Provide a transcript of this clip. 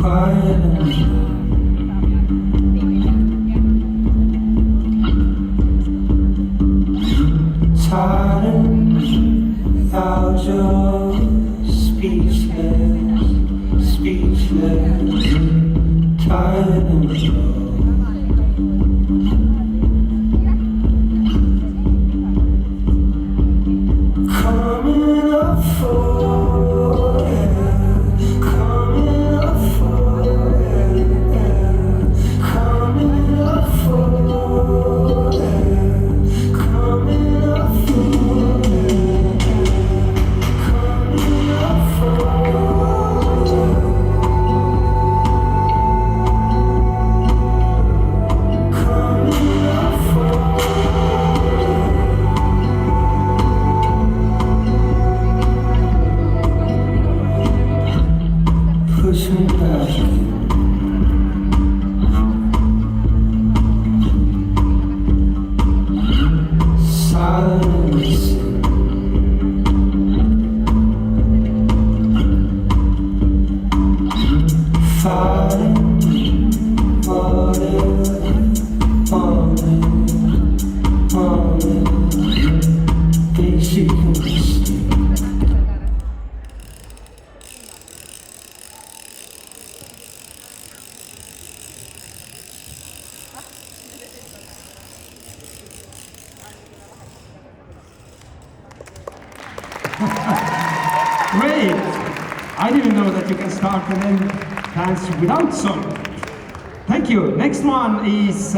Tired out your speechless, tired and coming up for air, coming up for air, coming up for air, coming up for push me back. Silence. Fighting, falling, things you can see. Great! I didn't know that you can start and then dance without song. Thank you. Next one is